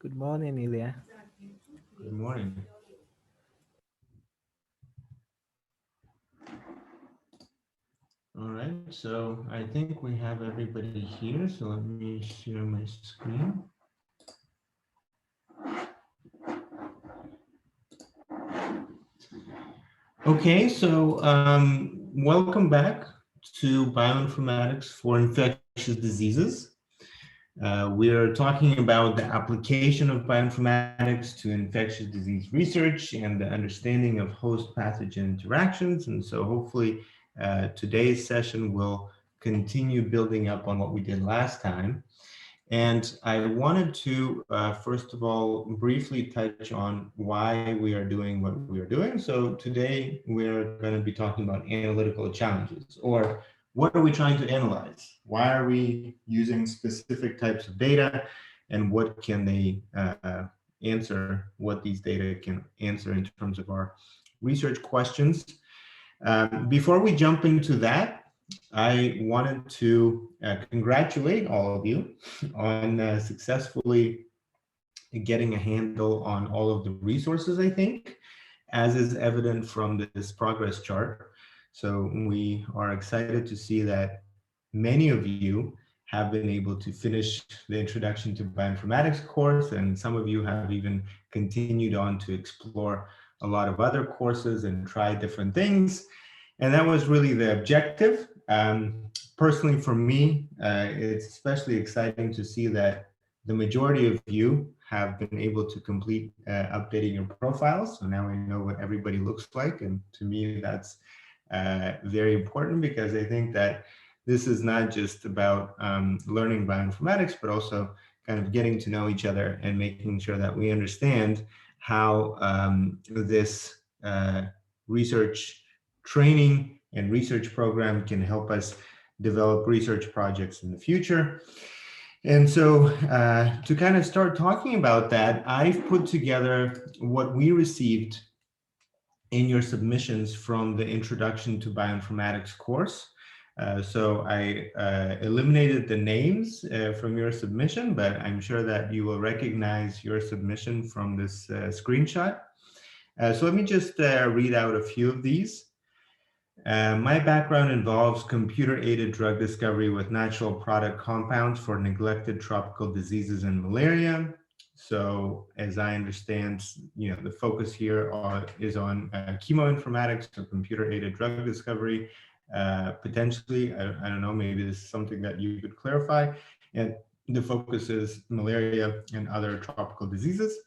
Good morning, Ilya. Good morning. All right, so I think we have everybody here. So let me share my screen. Okay, so welcome back to Bioinformatics for Infectious Diseases. We're talking about the application of bioinformatics to infectious disease research and the understanding of host pathogen interactions. And so hopefully today's session will continue building up on what we did last time. And I wanted to, first of all, briefly touch on why we are doing what we are doing. So today we're going to be talking about analytical challenges, or what are we trying to analyze? Why are we using specific types of data, and what can they answer, what these data can answer in terms of our research questions. Before we jump into that, I wanted to congratulate all of you on successfully getting a handle on all of the resources, I think, as is evident from this progress chart. So we are excited to see that many of you have been able to finish the Introduction to Bioinformatics course, and some of you have even continued on to explore a lot of other courses and try different things. And that was really the objective. Personally, for me, it's especially exciting to see that the majority of you have been able to complete updating your profiles. So now I know what everybody looks like. And to me, that's very important, because I think that this is not just about learning bioinformatics, but also kind of getting to know each other and making sure that we understand how this research training and research program can help us develop research projects in the future. And so to kind of start talking about that, I've put together what we received in your submissions from the Introduction to Bioinformatics course. So I eliminated the names from your submission, but I'm sure that you will recognize your submission from this screenshot. So let me just read out a few of these. My background involves computer-aided drug discovery with natural product compounds for neglected tropical diseases and malaria. So as I understand, the focus here is on chemoinformatics or computer-aided drug discovery. Potentially, I don't know, maybe this is something that you could clarify. And the focus is malaria and other tropical diseases.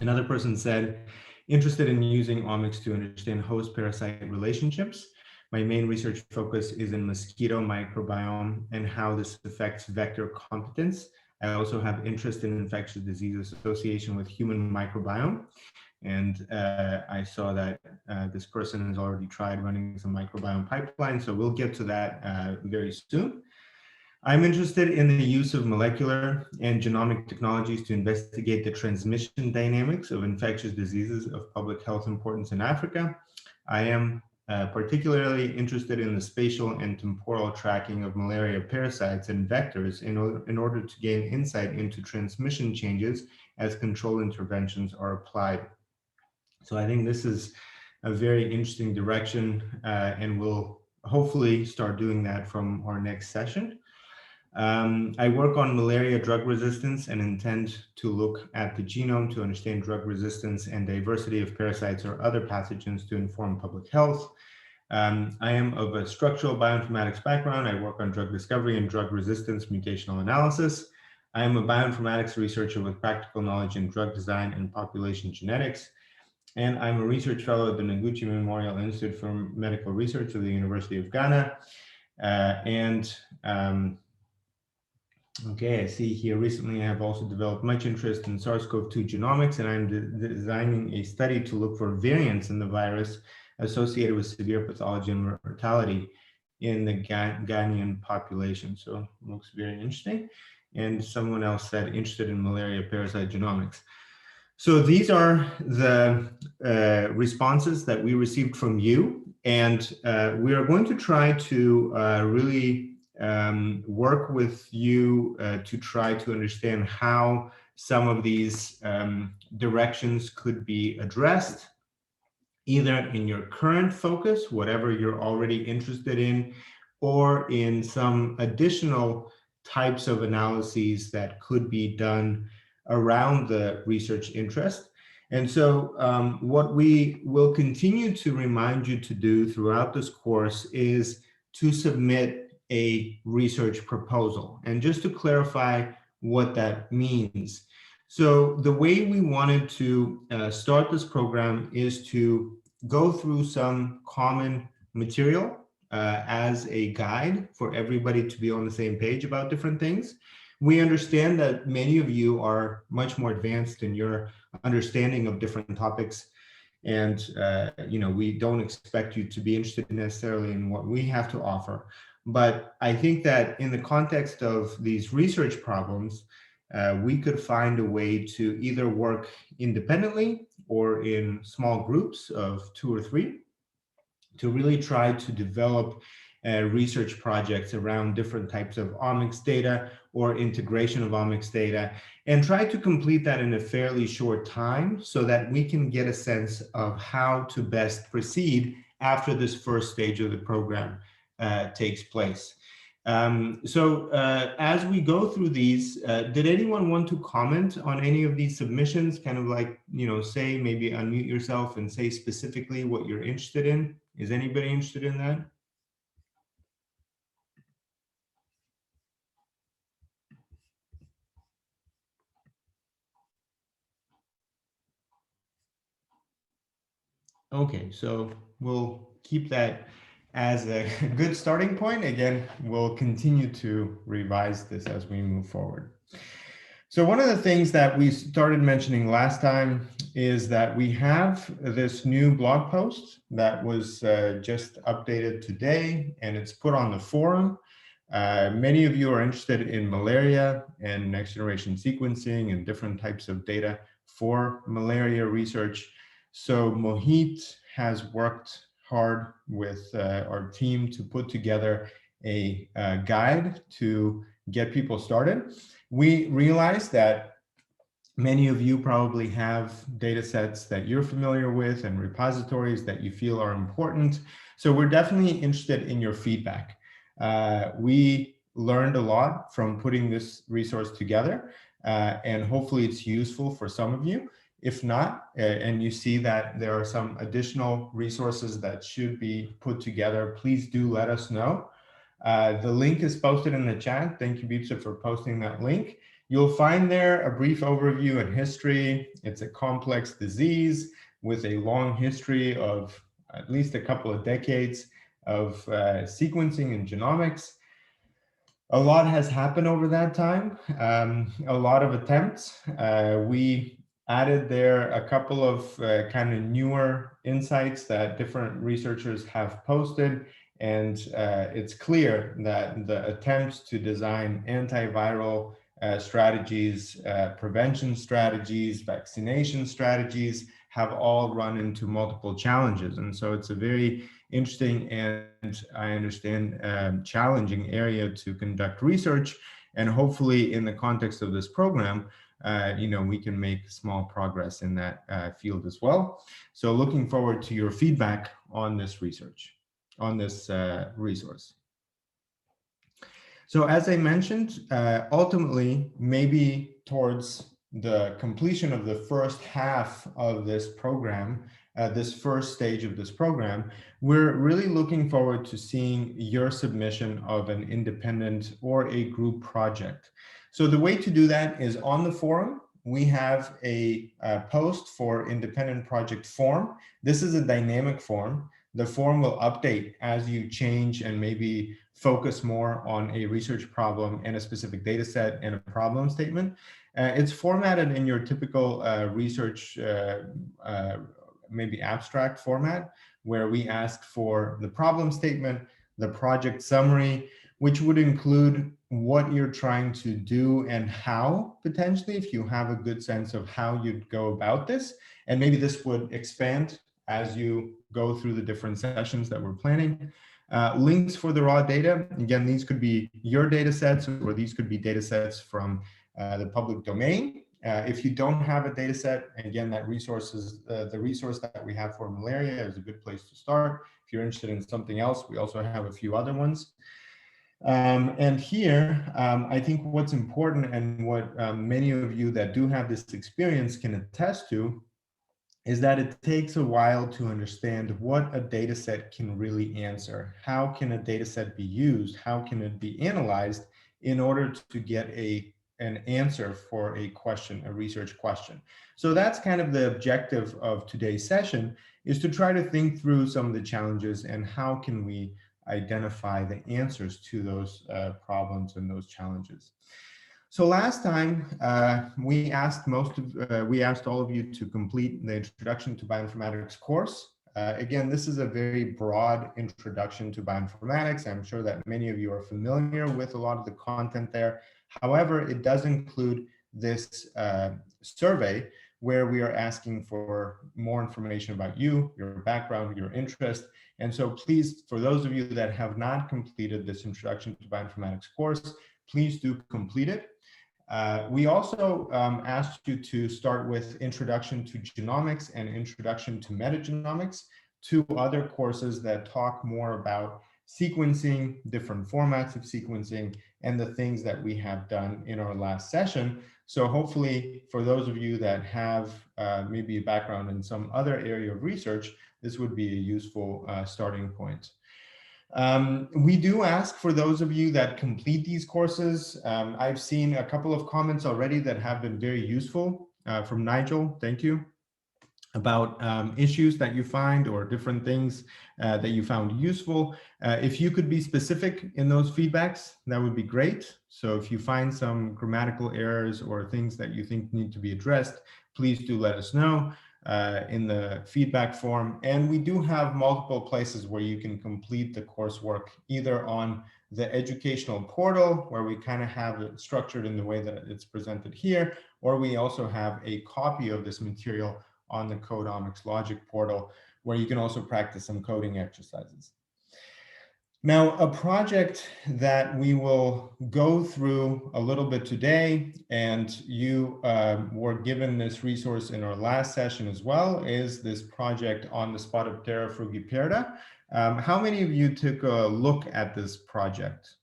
Another person said, interested in using omics to understand host-parasite relationships. My main research focus is in mosquito microbiome and how this affects vector competence. I also have interest in infectious disease association with human microbiome. And I saw that this person has already tried running some microbiome pipeline, so we'll get to that very soon. I'm interested in the use of molecular and genomic technologies to investigate the transmission dynamics of infectious diseases of public health importance in Africa. I am particularly interested in the spatial and temporal tracking of malaria parasites and vectors in order to gain insight into transmission changes as control interventions are applied. So I think this is a very interesting direction, and we'll hopefully start doing that from our next session. I work on malaria drug resistance and intend to look at the genome to understand drug resistance and diversity of parasites or other pathogens to inform public health. I am of a structural bioinformatics background. I work on drug discovery and drug resistance mutational analysis. I am a bioinformatics researcher with practical knowledge in drug design and population genetics. And I'm a research fellow at the Noguchi Memorial Institute for Medical Research of the University of Ghana. Okay, I see here recently I have also developed much interest in SARS-CoV-2 genomics, and I'm designing a study to look for variants in the virus associated with severe pathology and mortality in the Ghanaian population. So it looks very interesting. And someone else said interested in malaria parasite genomics. So these are the responses that we received from you, and we are going to try to really work with you to try to understand how some of these directions could be addressed either in your current focus, whatever you're already interested in, or in some additional types of analyses that could be done around the research interest. And so what we will continue to remind you to do throughout this course is to submit a research proposal. And just to clarify what that means. So the way we wanted to start this program is to go through some common material as a guide for everybody to be on the same page about different things. We understand that many of you are much more advanced in your understanding of different topics, and we don't expect you to be interested necessarily in what we have to offer. But I think that in the context of these research problems, we could find a way to either work independently or in small groups of 2 or 3 to really try to develop research projects around different types of omics data or integration of omics data, and try to complete that in a fairly short time so that we can get a sense of how to best proceed after this first stage of the program takes place. As we go through these, did anyone want to comment on any of these submissions? Kind of like, say, maybe unmute yourself and say specifically what you're interested in. Is anybody interested in that? Okay, so we'll keep that as a good starting point. Again, we'll continue to revise this as we move forward. So one of the things that we started mentioning last time is that we have this new blog post that was just updated today, and it's put on the forum. Many of you are interested in malaria and next generation sequencing and different types of data for malaria research. So Mohit has worked hard with our team to put together a guide to get people started. We realize that many of you probably have data sets that you're familiar with and repositories that you feel are important. So we're definitely interested in your feedback. We learned a lot from putting this resource together, and hopefully it's useful for some of you. If not, and you see that there are some additional resources that should be put together, please do let us know. The link is posted in the chat. Thank you, Bipsa, for posting that link. You'll find there a brief overview and history. It's a complex disease with a long history of at least a couple of decades of sequencing and genomics. A lot has happened over that time, a lot of attempts. We added there a couple of kind of newer insights that different researchers have posted. And it's clear that the attempts to design antiviral strategies, prevention strategies, vaccination strategies have all run into multiple challenges. And so it's a very interesting and, I understand, challenging area to conduct research. And hopefully in the context of this program, we can make small progress in that field as well. So looking forward to your feedback on this research, on this resource. So as I mentioned, ultimately, maybe towards the completion of the first half of this program, this first stage of this program, we're really looking forward to seeing your submission of an independent or a group project. So the way to do that is on the forum. We have a post for independent project form. This is a dynamic form. The form will update as you change and maybe focus more on a research problem and a specific data set and a problem statement. It's formatted in your typical research, maybe abstract format, where we ask for the problem statement, the project summary, which would include what you're trying to do and how, potentially, if you have a good sense of how you'd go about this. And maybe this would expand as you go through the different sessions that we're planning. Links for the raw data. Again, these could be your data sets, or these could be data sets from the public domain. If you don't have a data set, again, that the resource that we have for malaria is a good place to start. If you're interested in something else, we also have a few other ones. And here, I think what's important and what many of you that do have this experience can attest to is that it takes a while to understand what a data set can really answer. How can a data set be used? How can it be analyzed in order to get an answer for a question, a research question? So that's kind of the objective of today's session, is to try to think through some of the challenges and how can we identify the answers to those problems and those challenges. So last time we asked all of you to complete the Introduction to Bioinformatics course. Again, this is a very broad introduction to bioinformatics. I'm sure that many of you are familiar with a lot of the content there. However, it does include this survey where we are asking for more information about you, your background, your interest. And so please, for those of you that have not completed this Introduction to Bioinformatics course, please do complete it. We also asked you to start with Introduction to Genomics and Introduction to Metagenomics, two other courses that talk more about sequencing, different formats of sequencing, and the things that we have done in our last session. So hopefully, for those of you that have maybe a background in some other area of research, this would be a useful starting point. We do ask for those of you that complete these courses. I've seen a couple of comments already that have been very useful from Nigel, thank you, about issues that you find or different things that you found useful. If you could be specific in those feedbacks, that would be great. So if you find some grammatical errors or things that you think need to be addressed, please do let us know in the feedback form. And we do have multiple places where you can complete the coursework, either on the educational portal, where we kind of have it structured in the way that it's presented here, or we also have a copy of this material on the OmicsLogic portal, where you can also practice some coding exercises. Now, a project that we will go through a little bit today, and you were given this resource in our last session as well, is this project on the Spotiptera frugiperda. How many of you took a look at this project?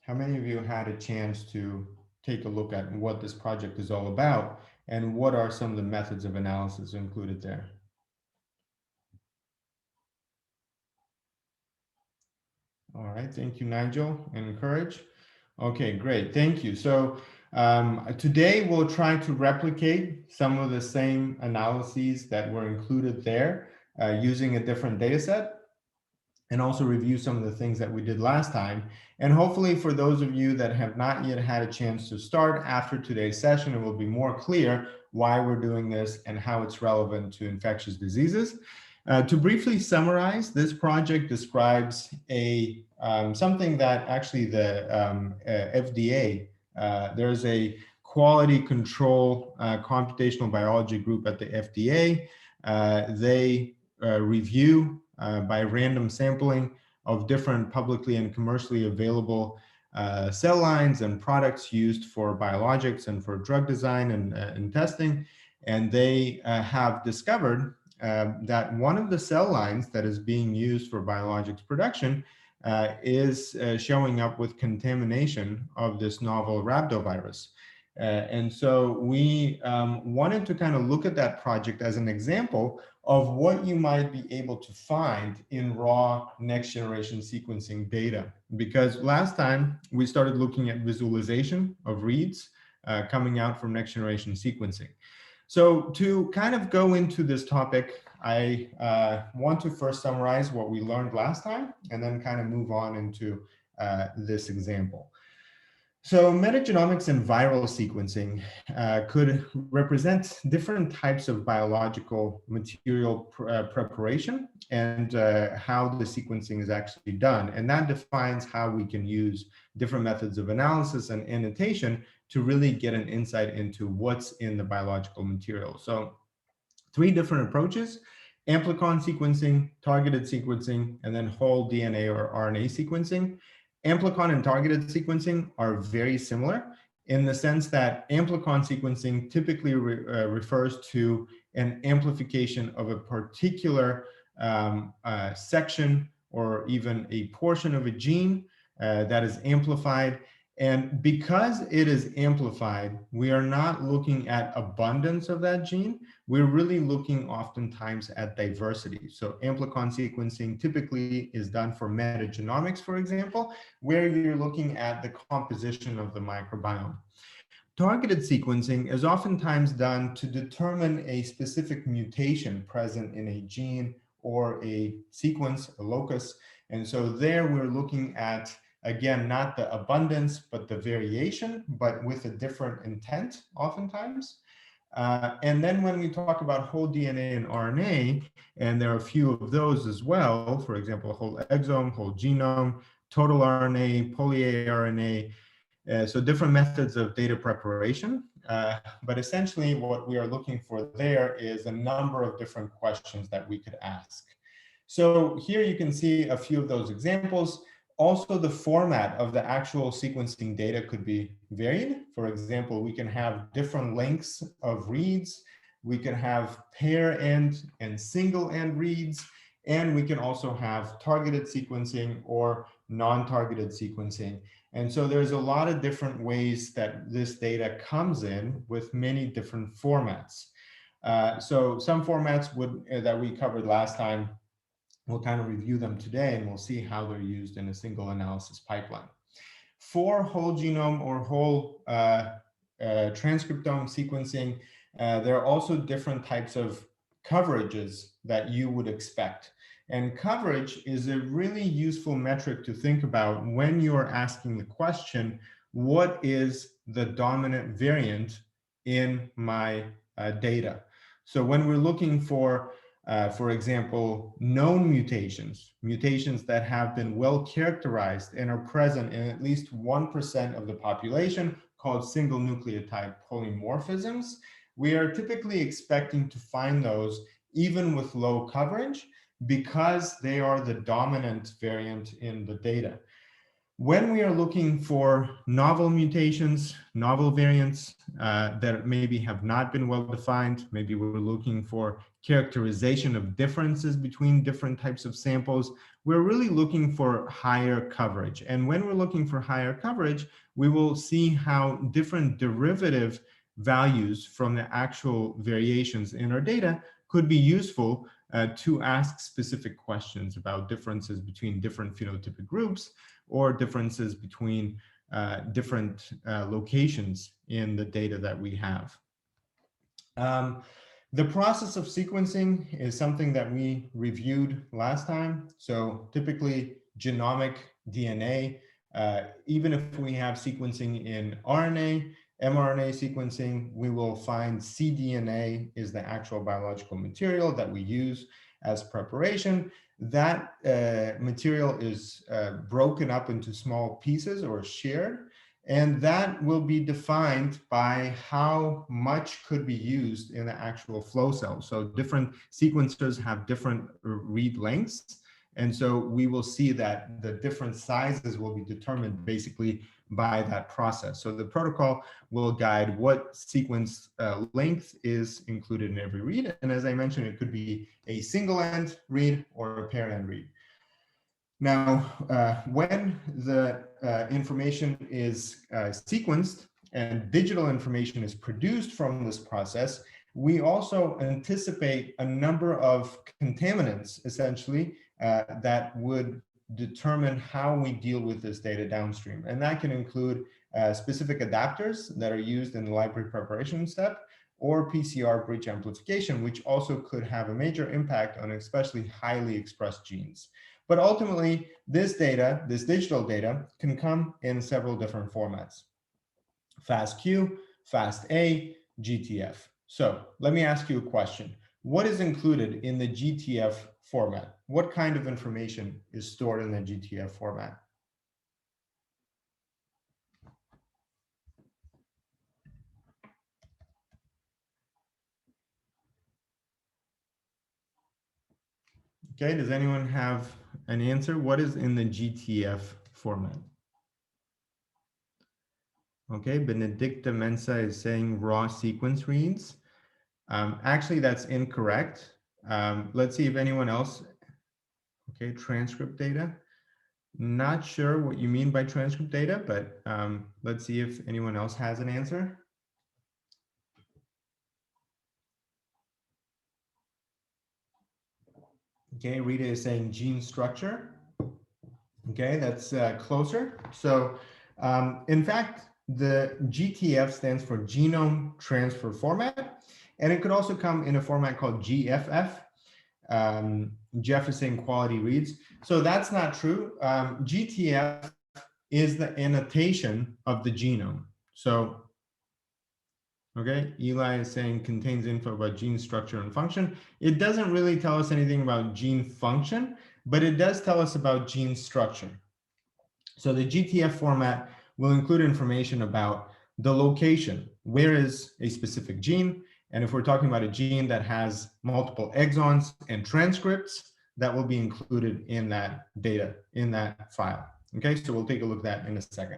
How many of you had a chance to take a look at what this project is all about, and what are some of the methods of analysis included there? All right, thank you, Nigel and Courage. Okay, great, thank you. So today we'll try to replicate some of the same analyses that were included there using a different data set, and also review some of the things that we did last time. And hopefully for those of you that have not yet had a chance to start after today's session, it will be more clear why we're doing this and how it's relevant to infectious diseases. To briefly summarize, this project describes something that actually the FDA, there's a quality control computational biology group at the FDA. They review by random sampling of different publicly and commercially available cell lines and products used for biologics and for drug design and testing. And they have discovered that one of the cell lines that is being used for biologics production is showing up with contamination of this novel rhabdovirus. And so we wanted to kind of look at that project as an example of what you might be able to find in raw next generation sequencing data. Because last time we started looking at visualization of reads coming out from next generation sequencing. So to kind of go into this topic, I want to first summarize what we learned last time and then kind of move on into this example. So metagenomics and viral sequencing could represent different types of biological material preparation and how the sequencing is actually done. And that defines how we can use different methods of analysis and annotation to really get an insight into what's in the biological material. So 3 different approaches: amplicon sequencing, targeted sequencing, and then whole DNA or RNA sequencing. Amplicon and targeted sequencing are very similar in the sense that amplicon sequencing typically refers to an amplification of a particular section or even a portion of a gene that is amplified. And because it is amplified, we are not looking at abundance of that gene. We're really looking oftentimes at diversity. So amplicon sequencing typically is done for metagenomics, for example, where you're looking at the composition of the microbiome. Targeted sequencing is oftentimes done to determine a specific mutation present in a gene or a sequence, a locus. And so there we're looking at, again, not the abundance, but the variation, but with a different intent oftentimes. And then when we talk about whole DNA and RNA, and there are a few of those as well, for example, whole exome, whole genome, total RNA, poly-RNA, so different methods of data preparation. But essentially what we are looking for there is a number of different questions that we could ask. So here you can see a few of those examples. Also, the format of the actual sequencing data could be varied. For example, we can have different lengths of reads. We can have pair end and single end reads. And we can also have targeted sequencing or non-targeted sequencing. And so there's a lot of different ways that this data comes in with many different formats. So some formats that we covered last time, we'll kind of review them today, and we'll see how they're used in a single analysis pipeline. For whole genome or whole transcriptome sequencing, there are also different types of coverages that you would expect. And coverage is a really useful metric to think about when you are asking the question, what is the dominant variant in my data? So when we're looking for example, known mutations, mutations that have been well characterized and are present in at least 1% of the population, called single nucleotide polymorphisms, we are typically expecting to find those even with low coverage because they are the dominant variant in the data. When we are looking for novel mutations, novel variants that maybe have not been well defined, maybe we're looking for characterization of differences between different types of samples, we're really looking for higher coverage. And when we're looking for higher coverage, we will see how different derivative values from the actual variations in our data could be useful to ask specific questions about differences between different phenotypic groups or differences between different locations in the data that we have. The process of sequencing is something that we reviewed last time. So typically genomic DNA, even if we have sequencing in RNA, mRNA sequencing, we will find cDNA is the actual biological material that we use as preparation. That material is broken up into small pieces or shared, and that will be defined by how much could be used in the actual flow cell. So different sequencers have different read lengths, and so we will see that the different sizes will be determined basically by that process. So the protocol will guide what sequence length is included in every read. And as I mentioned, it could be a single end read or a pair end read. Now, when the information is sequenced and digital information is produced from this process, we also anticipate a number of contaminants, essentially, that would determine how we deal with this data downstream. And that can include specific adapters that are used in the library preparation step, or PCR breach amplification, which also could have a major impact on especially highly expressed genes. But ultimately, this data, this digital data, can come in several different formats: FASTQ, FASTA, GTF. So let me ask you a question. What is included in the GTF format? What kind of information is stored in the GTF format? Okay, does anyone have an answer? What is in the GTF format? Okay, Benedicta Mensa is saying raw sequence reads. Actually, that's incorrect. Let's see if anyone else, okay, transcript data. Not sure what you mean by transcript data, but let's see if anyone else has an answer. Okay, Rita is saying gene structure. Okay, that's closer. So in fact, the GTF stands for genome transfer format, and it could also come in a format called GFF. Jeff is saying quality reads. So that's not true. GTF is the annotation of the genome. So, okay, Eli is saying contains info about gene structure and function. It doesn't really tell us anything about gene function, but it does tell us about gene structure. So the GTF format will include information about the location. Where is a specific gene? And if we're talking about a gene that has multiple exons and transcripts, that will be included in that data, in that file. Okay, so we'll take a look at that in a second.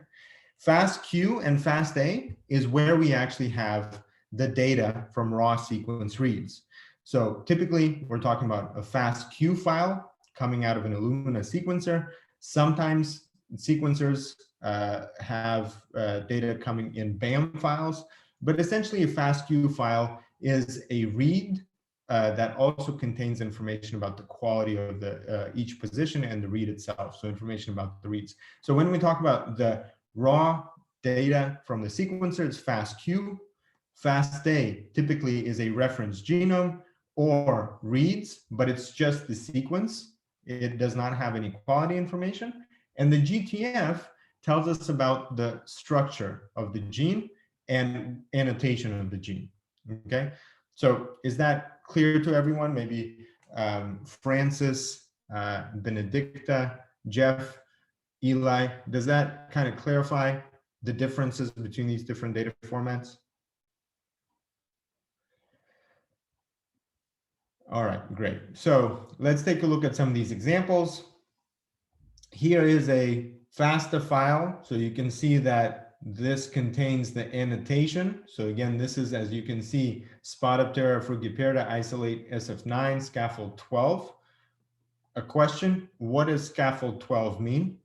FASTQ and FASTA is where we actually have the data from raw sequence reads. So typically, we're talking about a FASTQ file coming out of an Illumina sequencer. Sometimes sequencers have data coming in BAM files, but essentially a FASTQ file is a read that also contains information about the quality of the each position and the read itself, so information about the reads. So when we talk about the raw data from the sequencer, it's FASTQ. FASTA typically is a reference genome or reads, but it's just the sequence. It does not have any quality information. And the GTF tells us about the structure of the gene and annotation of the gene. Okay, so is that clear to everyone? Maybe Francis, Benedicta, Jeff, Eli, does that kind of clarify the differences between these different data formats? All right, great. So let's take a look at some of these examples. Here is a FASTA file. So you can see that this contains the annotation. So again, this is, as you can see, Spodoptera frugiperta isolate SF9 scaffold 12. A question, what does scaffold 12 mean?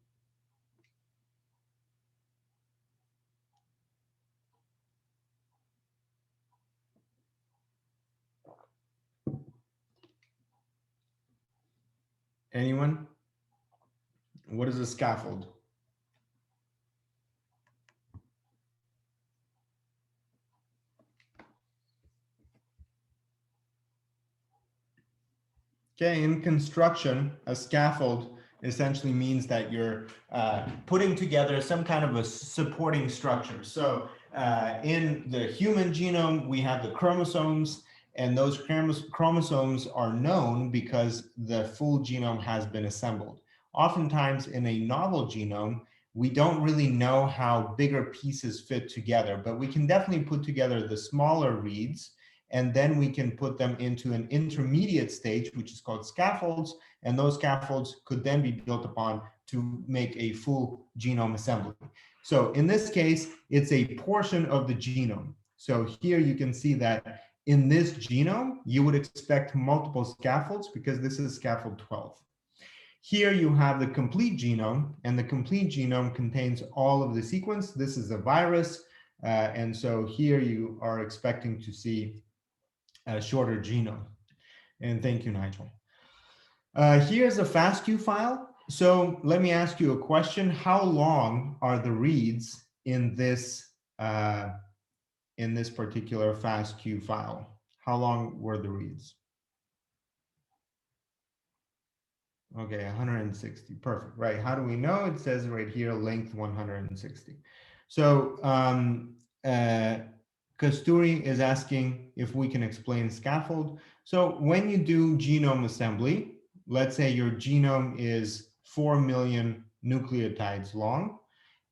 Anyone? What is a scaffold? Okay, in construction, a scaffold essentially means that you're putting together some kind of a supporting structure. So in the human genome, we have the chromosomes, and those chromosomes are known because the full genome has been assembled. Oftentimes in a novel genome, we don't really know how bigger pieces fit together, but we can definitely put together the smaller reads, and then we can put them into an intermediate stage, which is called scaffolds, and those scaffolds could then be built upon to make a full genome assembly. So in this case, it's a portion of the genome. So here you can see that in this genome, you would expect multiple scaffolds because this is scaffold 12. Here you have the complete genome, and the complete genome contains all of the sequence. This is a virus, and so here you are expecting to see a shorter genome. And thank you, Nigel. Here's a FASTQ file. So let me ask you a question. How long are the reads in this particular FASTQ file? How long were the reads? Okay, 160, perfect, right? How do we know? It says right here, length 160. So Kasturi is asking if we can explain scaffold. So when you do genome assembly, let's say your genome is 4 million nucleotides long,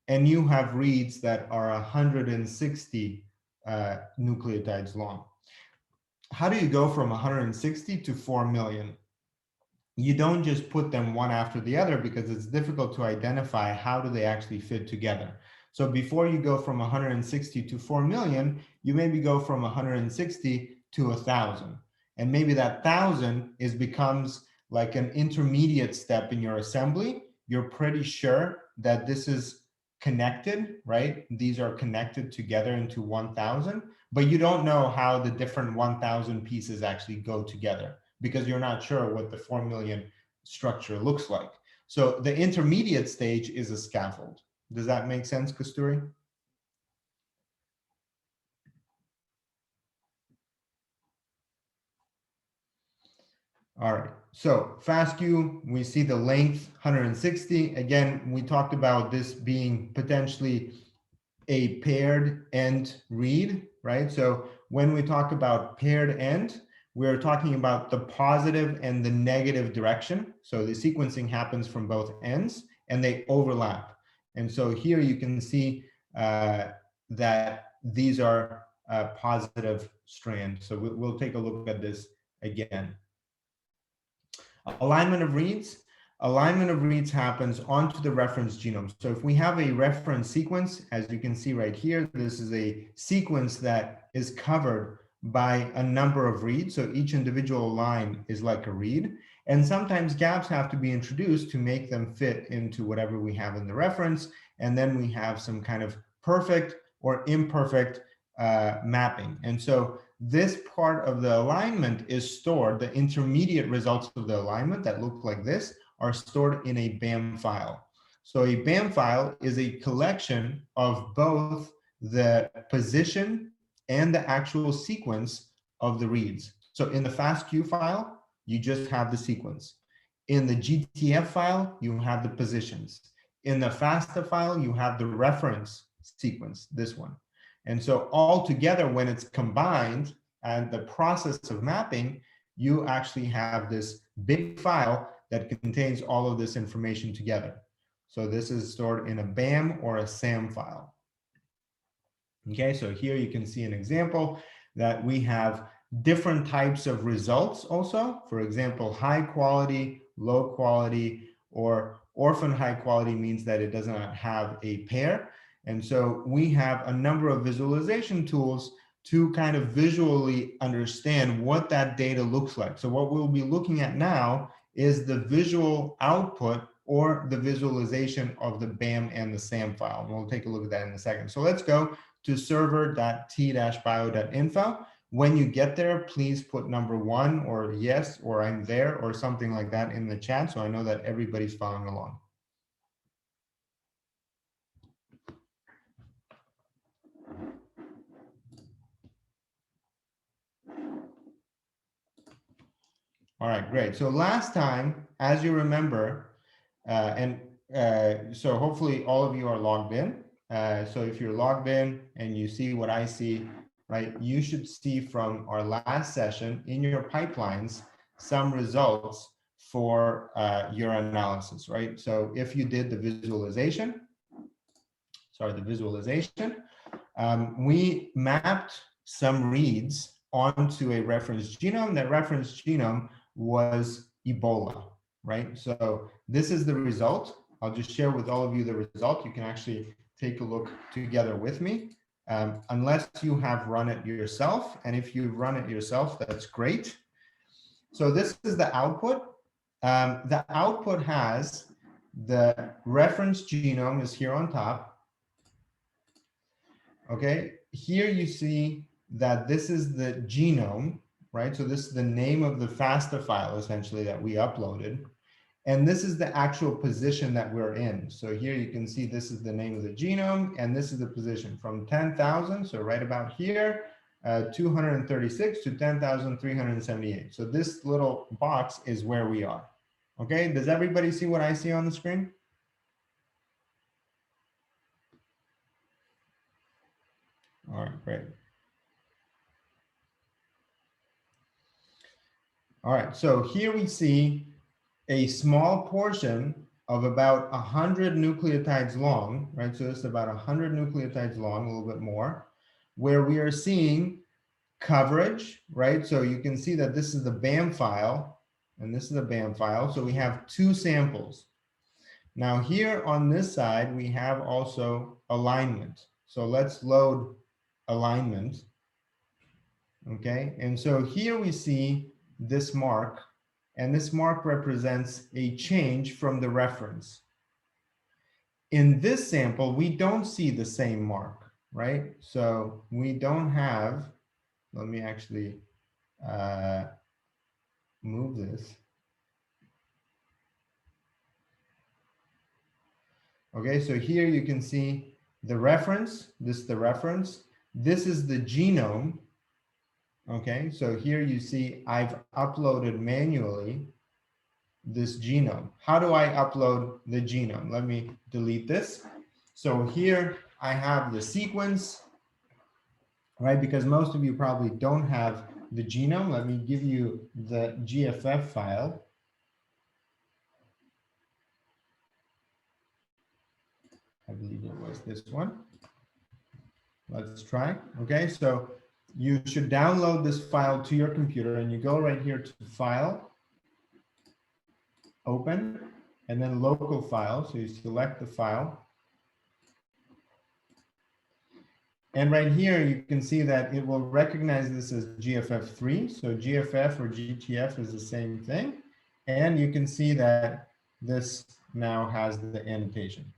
and you have reads that are 160 nucleotides long. How do you go from 160 to 4 million? You don't just put them one after the other because it's difficult to identify how do they actually fit together. So before you go from 160 to 4 million, you maybe go from 160 to 1,000. And maybe that 1,000 becomes like an intermediate step in your assembly. You're pretty sure that this is connected, right? These are connected together into 1,000, but you don't know how the different 1,000 pieces actually go together because you're not sure what the 4 million structure looks like. So the intermediate stage is a scaffold. Does that make sense, Kasturi? All right, so FASTQ, we see the length 160. Again, we talked about this being potentially a paired end read, right? So when we talk about paired end, we're talking about the positive and the negative direction. So the sequencing happens from both ends and they overlap. And so here you can see that these are positive strands. So we'll take a look at this again. Alignment of reads. Alignment of reads happens onto the reference genome. So if we have a reference sequence, as you can see right here, this is a sequence that is covered by a number of reads. So each individual line is like a read. And sometimes gaps have to be introduced to make them fit into whatever we have in the reference. And then we have some kind of perfect or imperfect mapping. And so this part of the alignment is stored, the intermediate results of the alignment that look like this are stored in a BAM file. So a BAM file is a collection of both the position and the actual sequence of the reads. So in the FASTQ file, you just have the sequence. In the GTF file, you have the positions. In the FASTA file, you have the reference sequence, this one. And so all together, when it's combined and the process of mapping, you actually have this big file that contains all of this information together. So this is stored in a BAM or a SAM file. Okay, so here you can see an example that we have different types of results also. For example, high quality, low quality, or orphan high quality means that it does not have a pair. And so we have a number of visualization tools to kind of visually understand what that data looks like. So what we'll be looking at now is the visual output or the visualization of the BAM and the SAM file. And we'll take a look at that in a second. So let's go to server.t-bio.info. When you get there, please put number 1 or yes, or I'm there, or something like that in the chat so I know that everybody's following along. All right, great. So last time, as you remember, so hopefully all of you are logged in. So if you're logged in and you see what I see, right, you should see from our last session in your pipelines some results for your analysis, right? So if you did the visualization, we mapped some reads onto a reference genome. That reference genome was Ebola, right? So this is the result. I'll just share with all of you the result. You can actually take a look together with me, unless you have run it yourself. And if you've run it yourself, that's great. So this is the output. The output has the reference genome is here on top. Okay, here you see that this is the genome, right? So this is the name of the FASTA file essentially that we uploaded. And this is the actual position that we're in. So here you can see this is the name of the genome and this is the position from 10,000. So right about here, 236 to 10,378. So this little box is where we are. Okay, does everybody see what I see on the screen? All right, great. All right, so here we see a small portion of about 100 nucleotides long, right? So this is about 100 nucleotides long, a little bit more, where we are seeing coverage, right? So you can see that this is the BAM file, and this is the BAM file. So we have 2 samples. Now here on this side, we have also alignment. So let's load alignment. Okay, and so here we see this mark, and this mark represents a change from the reference. In this sample, we don't see the same mark, right? So we don't have, let me actually move this. Okay, so here you can see the reference, this is the reference. This is the genome. Okay, so here you see I've uploaded manually this genome. How do I upload the genome? Let me delete this. So here I have the sequence, right? Because most of you probably don't have the genome. Let me give you the GFF file. I believe it was this one. Let's try. Okay, so you should download this file to your computer, and you go right here to File, Open, and then Local File. So you select the file. And right here, you can see that it will recognize this as GFF3. So GFF or GTF is the same thing. And you can see that this now has the annotation.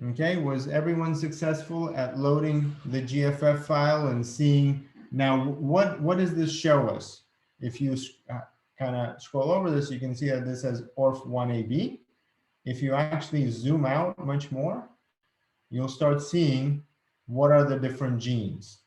Okay, was everyone successful at loading the GFF file and seeing now what does this show us? If you kind of scroll over this, you can see that this says ORF1AB. If you actually zoom out much more, you'll start seeing what are the different genes.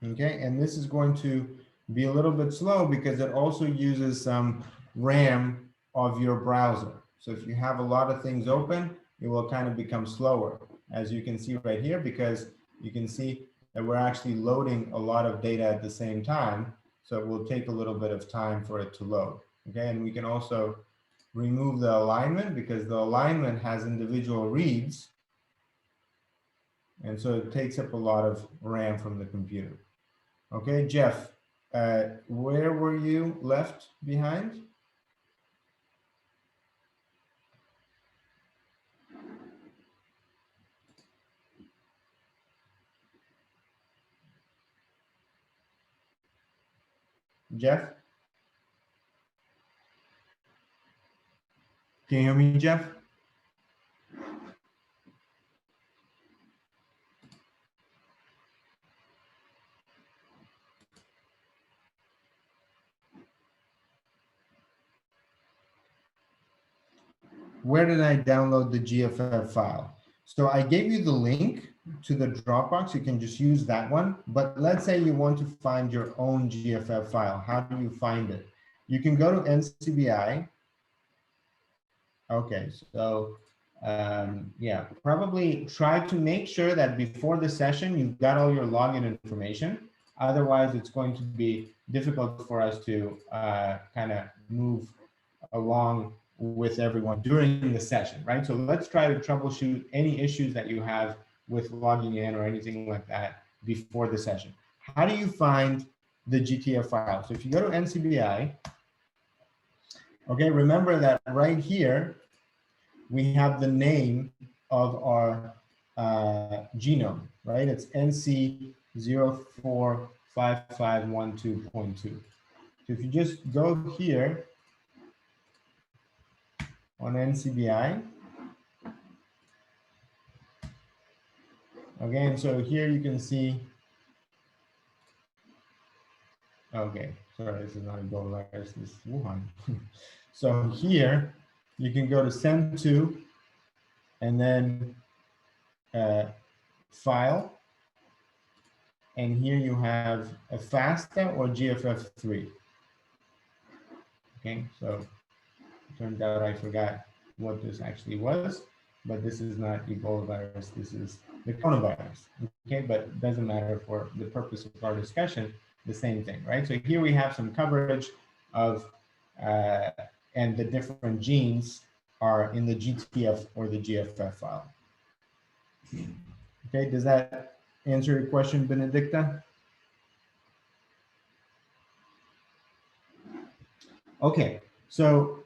Okay, and this is going to be a little bit slow because it also uses some RAM of your browser. So if you have a lot of things open, it will kind of become slower, as you can see right here, because you can see that we're actually loading a lot of data at the same time. So it will take a little bit of time for it to load. Okay, and we can also remove the alignment because the alignment has individual reads. And so it takes up a lot of RAM from the computer. Okay, Jeff, where were you left behind? Jeff? Can you hear me, Jeff? Where did I download the GFF file? So I gave you the link to the Dropbox. You can just use that one. But let's say you want to find your own GFF file. How do you find it? You can go to NCBI. Okay, so yeah, probably try to make sure that before the session, you've got all your login information. Otherwise, it's going to be difficult for us to kind of move along with everyone during the session, right? So let's try to troubleshoot any issues that you have with logging in or anything like that before the session. How do you find the GTF file? So if you go to NCBI, okay, remember that right here, we have the name of our genome, right? It's NC045512.2. So if you just go here on NCBI, okay, and so here you can see, okay, sorry, this is not Ebola virus, this is Wuhan. So here you can go to send to, and then file, and here you have a FASTA or GFF3. Okay, so it turned out I forgot what this actually was, but this is not Ebola virus, this is the coronavirus. Okay, but it doesn't matter for the purpose of our discussion, the same thing, right? So here we have some coverage of, and the different genes are in the GTF or the GFF file. Okay, does that answer your question, Benedicta? Okay, so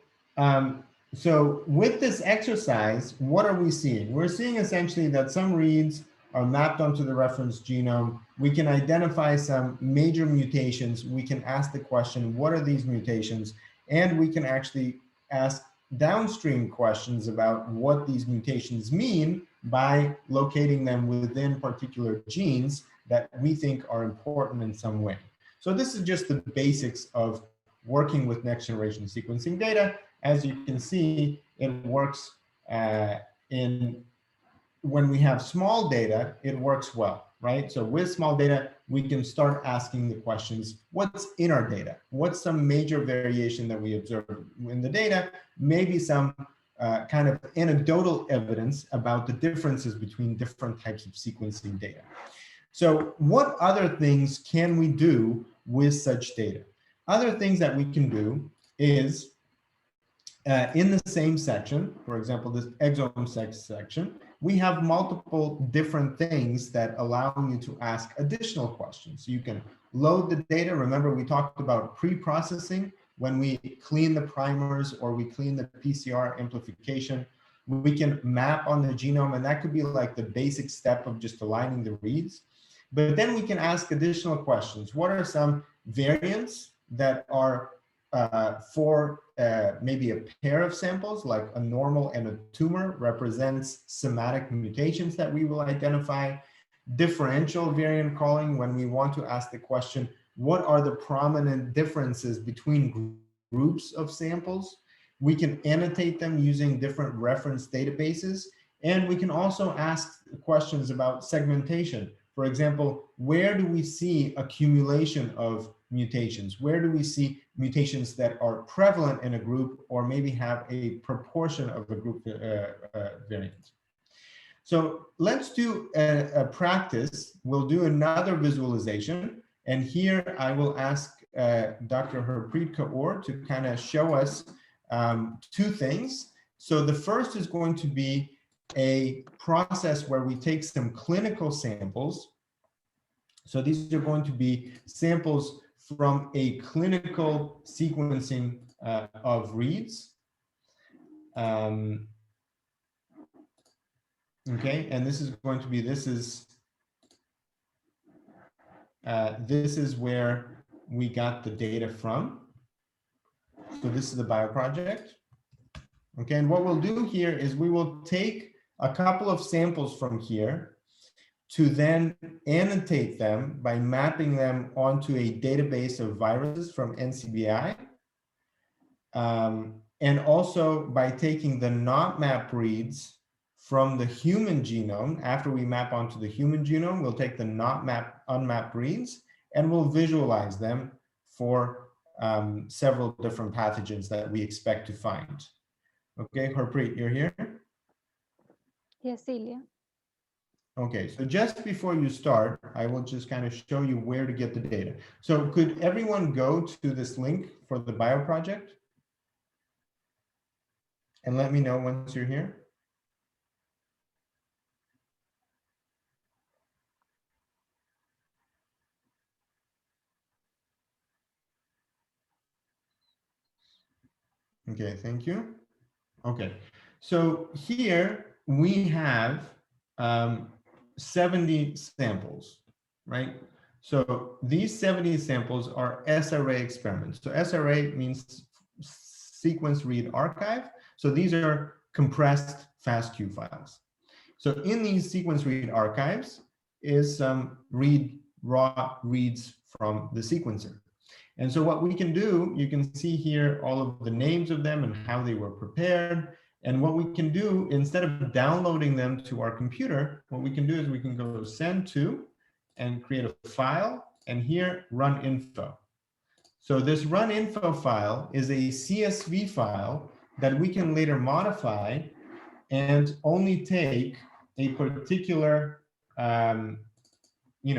so with this exercise, what are we seeing? We're seeing essentially that some reads are mapped onto the reference genome. We can identify some major mutations. We can ask the question, what are these mutations? And we can actually ask downstream questions about what these mutations mean by locating them within particular genes that we think are important in some way. So this is just the basics of working with next generation sequencing data. As you can see, it works in when we have small data, it works well, right? So with small data, we can start asking the questions, what's in our data? What's some major variation that we observe in the data? Maybe some kind of anecdotal evidence about the differences between different types of sequencing data. So what other things can we do with such data? Other things that we can do is in the same section, for example, this exome section, we have multiple different things that allow you to ask additional questions. So you can load the data. Remember, we talked about pre-processing when we clean the primers or we clean the PCR amplification. We can map on the genome, and that could be like the basic step of just aligning the reads. But then we can ask additional questions. What are some variants that are for maybe a pair of samples, like a normal and a tumor represents somatic mutations that we will identify? Differential variant calling, when we want to ask the question, what are the prominent differences between groups of samples? We can annotate them using different reference databases. And we can also ask questions about segmentation. For example, where do we see accumulation of mutations? Where do we see mutations that are prevalent in a group or maybe have a proportion of a group variant? So let's do a practice. We'll do another visualization. And here I will ask Dr. Harpreet Kaur to kind of show us two things. So the first is going to be a process where we take some clinical samples. So these are going to be samples from a clinical sequencing of reads. Okay, and this is going to be, this is where we got the data from. So this is the bioproject. Okay, and what we'll do here is we will take a couple of samples from here to then annotate them by mapping them onto a database of viruses from NCBI. And also by taking the not map reads from the human genome. After we map onto the human genome, we'll take the not map unmapped reads and we'll visualize them for several different pathogens that we expect to find. Okay, Harpreet, you're here? Yes, Celia. Okay, so just before you start, I will just kind of show you where to get the data. So could everyone go to this link for the bioproject? And let me know once you're here. Okay, thank you. Okay, so here we have 70 samples, right? So these 70 samples are SRA experiments. So SRA means sequence read archive. So these are compressed FASTQ files. So in these sequence read archives is some raw reads from the sequencer. And so what we can do, you can see here all of the names of them and how they were prepared. And what we can do, instead of downloading them to our computer, what we can do is we can go send to and create a file, and here run info. So this run info file is a CSV file that we can later modify and only take a particular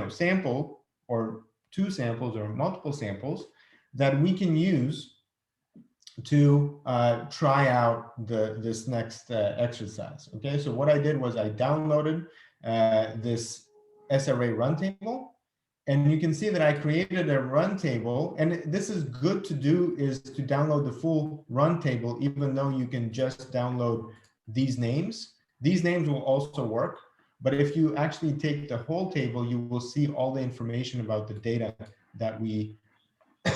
sample or two samples or multiple samples that we can use to try out this next exercise. Okay, so what I did was I downloaded this SRA run table. And you can see that I created a run table, and this is good to do, is to download the full run table, even though you can just download these names. These names will also work, but if you actually take the whole table, you will see all the information about the data that we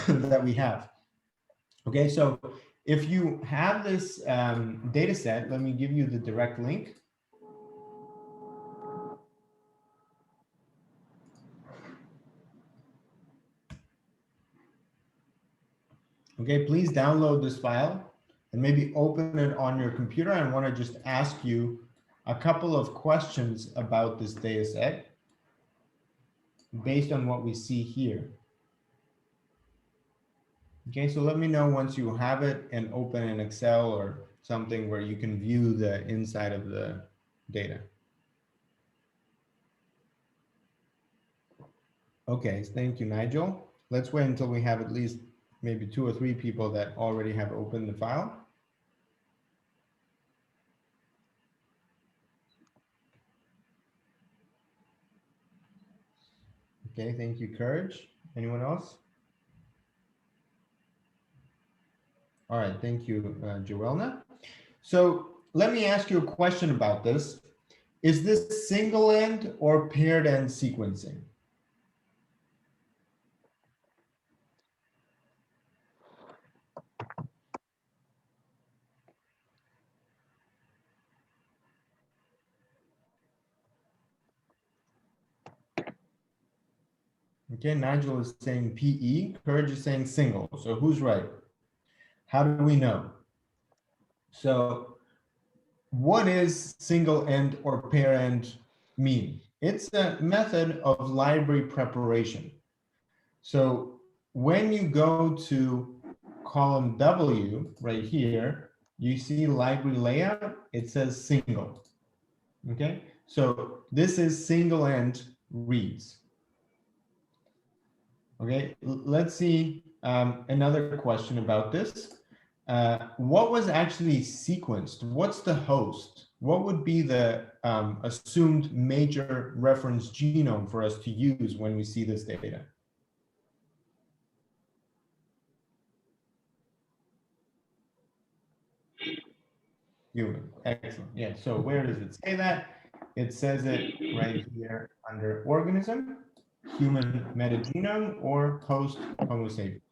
that we have. Okay, so if you have this data set, let me give you the direct link. Okay, please download this file and maybe open it on your computer. I want to just ask you a couple of questions about this data set based on what we see here. Okay, so let me know once you have it and open in Excel or something where you can view the inside of the data. Okay, thank you, Nigel. Let's wait until we have at least maybe 2 or 3 people that already have opened the file. Okay, thank you, Courage. Anyone else? All right, thank you, Joelna. So let me ask you a question about this. Is this single end or paired end sequencing? Okay, Nigel is saying PE, Courage is saying single. So who's right? How do we know? So what is single end or pair end mean? It's a method of library preparation. So when you go to column W right here, you see library layout, it says single. Okay, so this is single end reads. Okay, let's see another question about this. What was actually sequenced? What's the host? What would be the assumed major reference genome for us to use when we see this data? Human. Excellent. Yeah. So where does it say that? It says it right here under organism, human metagenome, or host Homo sapiens.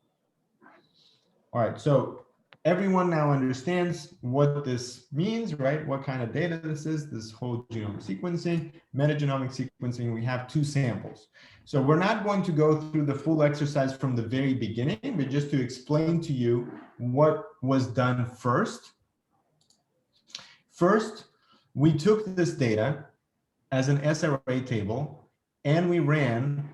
All right. So everyone now understands what this means, right? What kind of data this is, this whole genome sequencing, metagenomic sequencing. We have 2 samples. So we're not going to go through the full exercise from the very beginning, but just to explain to you what was done first. First, we took this data as an SRA table and we ran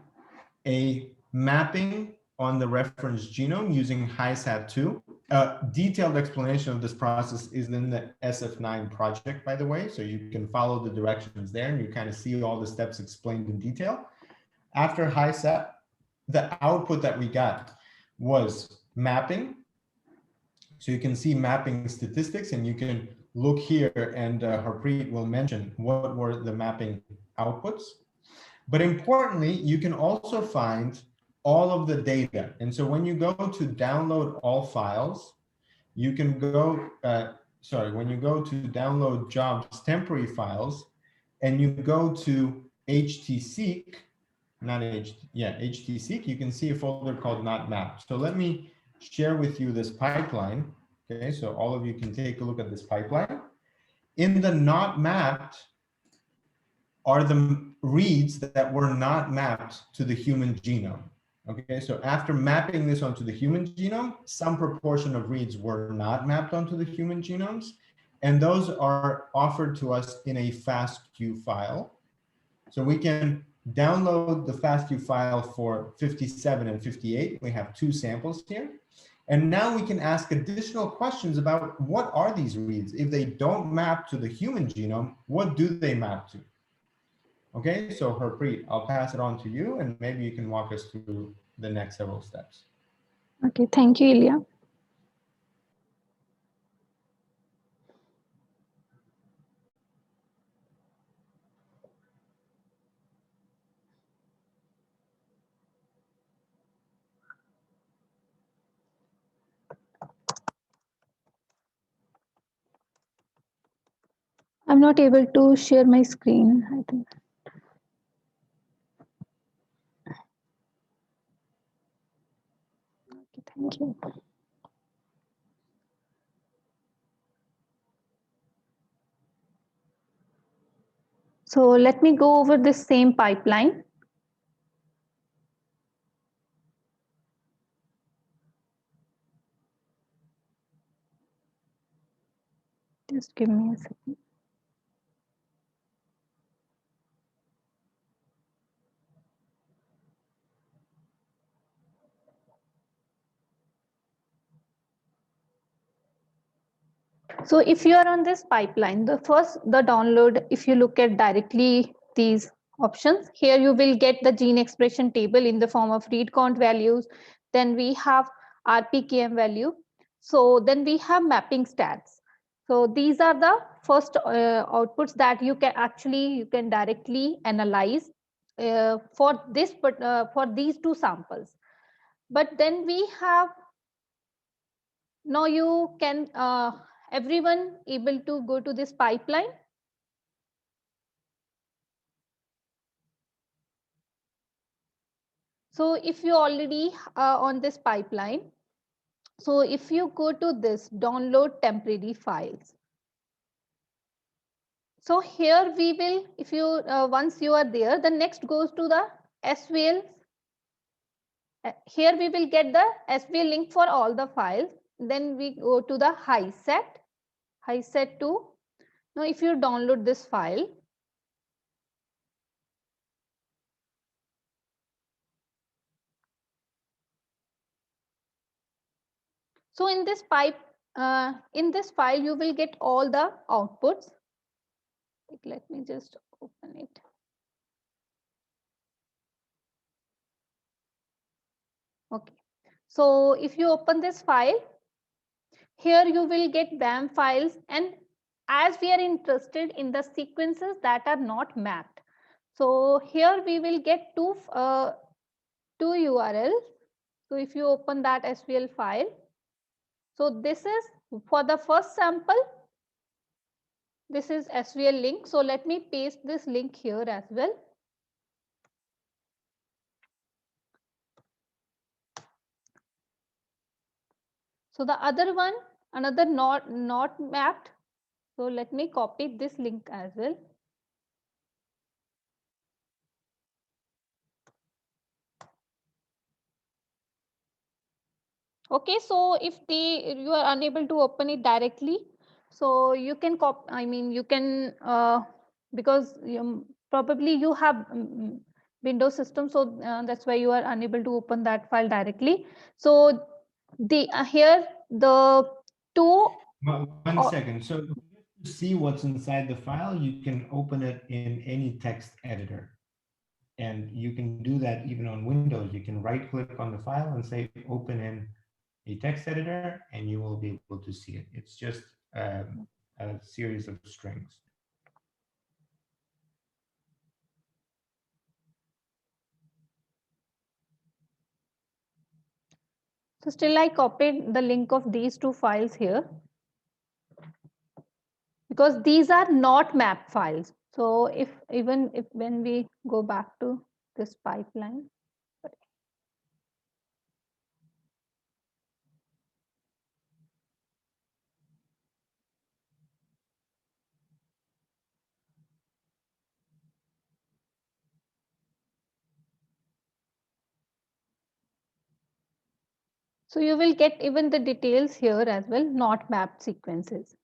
a mapping on the reference genome using HiSat2. A detailed explanation of this process is in the SF9 project, by the way, so you can follow the directions there and you kind of see all the steps explained in detail. After HiSat, the output that we got was mapping. So you can see mapping statistics and you can look here and Harpreet will mention what were the mapping outputs. But importantly, you can also find all of the data. And so when you go to download all files, you can go, when you go to download jobs temporary files and you go to htseek, htseek, you can see a folder called not mapped. So let me share with you this pipeline. Okay, so all of you can take a look at this pipeline. In the not mapped are the reads that were not mapped to the human genome. Okay, so after mapping this onto the human genome, some proportion of reads were not mapped onto the human genomes, and those are offered to us in a FASTQ file. So we can download the FASTQ file for 57 and 58. We have 2 samples here. And now we can ask additional questions about what are these reads? If they don't map to the human genome, what do they map to? Okay, so Harpreet, I'll pass it on to you and maybe you can walk us through the next several steps. Okay, thank you, Ilya. I'm not able to share my screen, I think. Okay, thank you. So let me go over this same pipeline. Just give me a second. So if you are on this pipeline, the download, if you look at directly these options, here you will get the gene expression table in the form of read count values. Then we have RPKM value. So then we have mapping stats. So these are the first outputs that you can directly analyze for these two samples. But then we have, now you can everyone able to go to this pipeline. So if you already on this pipeline, so if you go to this download temporary files, so here we will, if you once you are there, the next goes to the SVL. Here we will get the SVL link for all the files. Then we go to the high set 2. Now if you download this file, so in this file you will get all the outputs. Let me just open it. Okay, so if you open this file, here you will get BAM files, and as we are interested in the sequences that are not mapped, so here we will get two URLs. So if you open that SVL file, so this is for the first sample, this is SVL link. So let me paste this link here as well. So the other one, another not mapped. So let me copy this link as well. Okay, so if you are unable to open it directly, so you can copy. I mean, you can because probably you have Windows system, so that's why you are unable to open that file directly. So the here the two. One second. So to see what's inside the file, you can open it in any text editor. And you can do that even on Windows. You can right click on the file and say open in a text editor, and you will be able to see it. It's just a series of strings. So still I copied the link of these two files here, because these are not map files. So if even if when we go back to this pipeline, so you will get even the details here as well, not mapped sequences.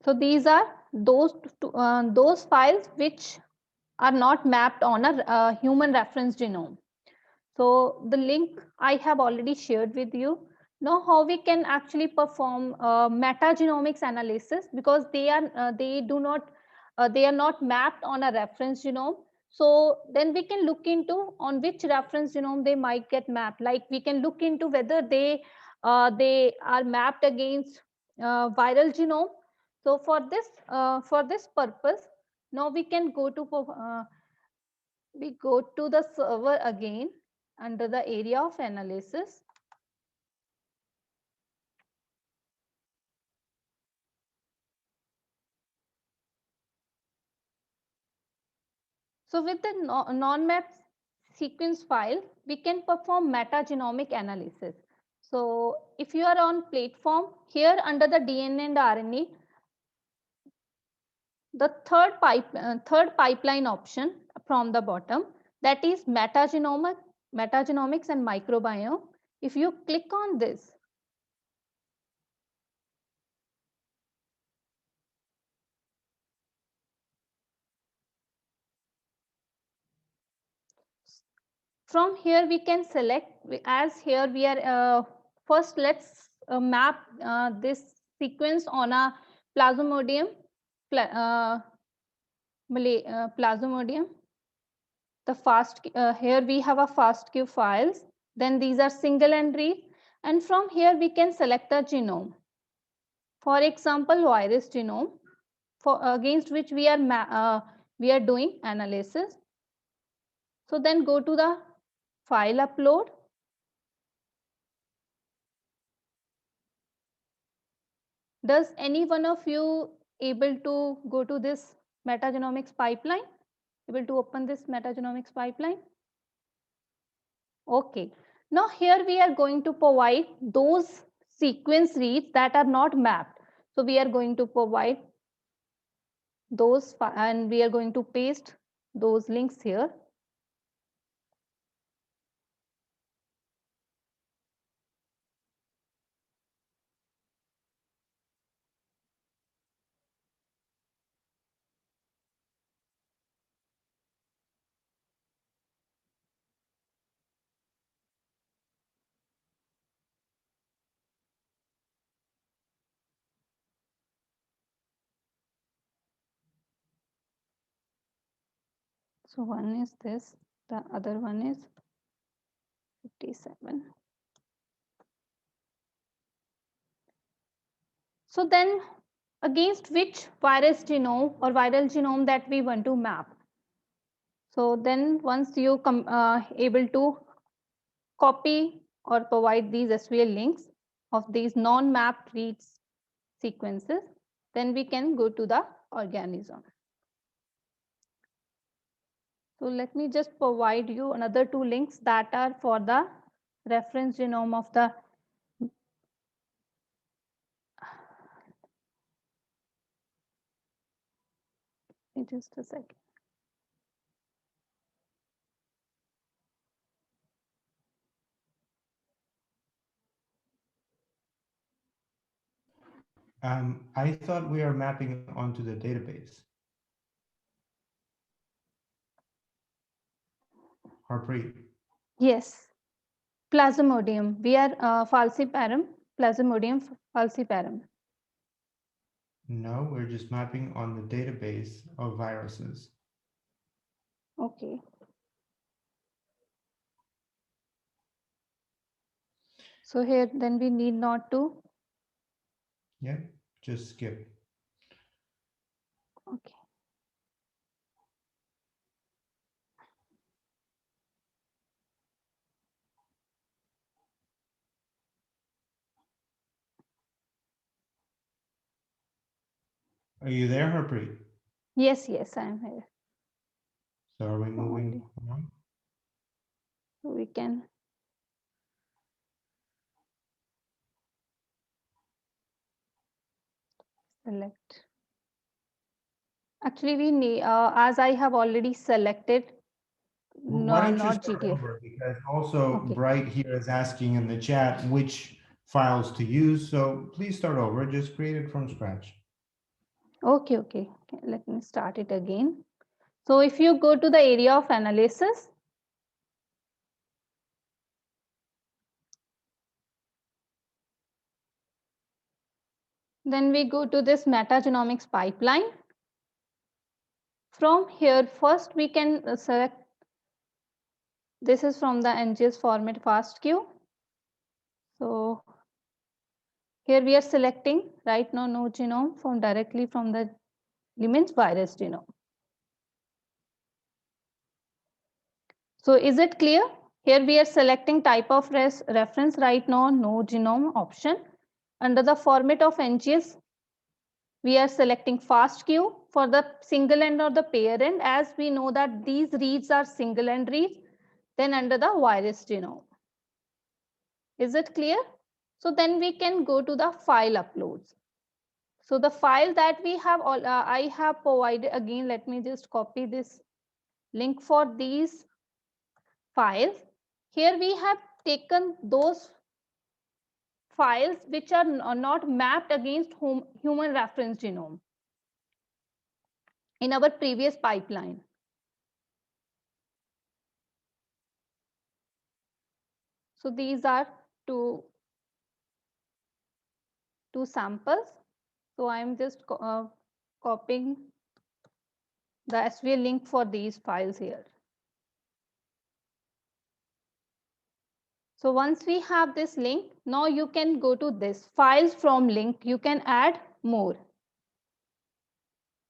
So these are those files which are not mapped on a human reference genome. So the link I have already shared with you. Now how we can actually perform metagenomics analysis, because they are not mapped on a reference genome. So then we can look into on which reference genome they might get mapped. Like we can look into whether they are mapped against viral genome. So for this purpose, now we can go to the server again. under the area of analysis. So with the non-map sequence file, we can perform metagenomic analysis. So if you are on platform, here under the DNA and RNA, the third pipeline option from the bottom, that is metagenomics and microbiome. If you click on this, from here we can select, as here we are first let's map this sequence on a plasmodium plasmodium. The fast here we have a FASTQ files, then these are single entries, and from here we can select the genome. For example, virus genome, for against which we are doing analysis. So then go to the file upload. Does any one of you able to go to this metagenomics pipeline? Able to open this metagenomics pipeline? Okay. Now here we are going to provide those sequence reads that are not mapped. So we are going to provide those and we are going to paste those links here. So one is this, the other one is 57. So then against which virus genome or viral genome that we want to map. So then once you able to copy or provide these SVL links of these non-mapped reads sequences, then we can go to the organism. So let me just provide you another two links that are for the reference genome of the just a second. I thought we are mapping onto the database. Harpreet. Yes, Plasmodium. We are falciparum, Plasmodium falciparum. No, we're just mapping on the database of viruses. Okay. So here then we need not to. Yeah, just skip. Okay. Are you there, Harpreet? Yes, I am here. So are we moving on? So we can select. Actually, we need, as I have already selected, Why don't you not start GTF. over? Because also Okay. Bright here is asking in the chat which files to use. So please start over. Just create it from scratch. Okay. Let me start it again. So if you go to the area of analysis, then we go to this metagenomics pipeline. From here, first we can select, this is from the NGS format FASTQ. So here we are selecting right now no genome from directly from the elements virus genome. So is it clear? Here we are selecting type of reference right now, no genome option. Under the format of NGS, we are selecting FASTQ for the single end or the pair end, as we know that these reads are single end reads. Then under the virus genome. Is it clear? So then we can go to the file uploads. So the file that we have, I have provided, again, let me just copy this link for these files. Here we have taken those files which are not mapped against human reference genome in our previous pipeline. So these are two samples. So I'm just copying the SVL link for these files here. So once we have this link, now you can go to this files from link. You can add more.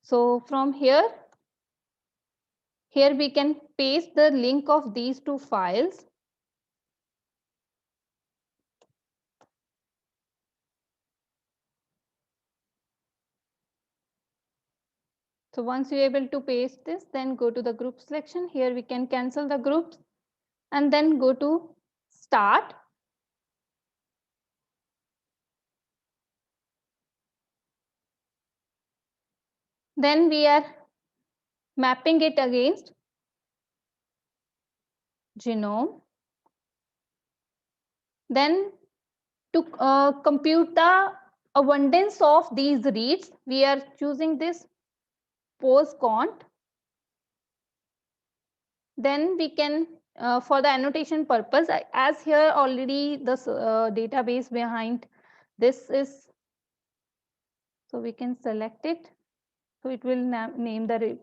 So from here we can paste the link of these two files. So once you're able to paste this, then go to the group selection. Here we can cancel the groups and then go to start. Then we are mapping it against genome. Then to compute the abundance of these reads, we are choosing this pose cont. Then we can, for the annotation purpose, as here already the database behind this is, so we can select it. So it will name the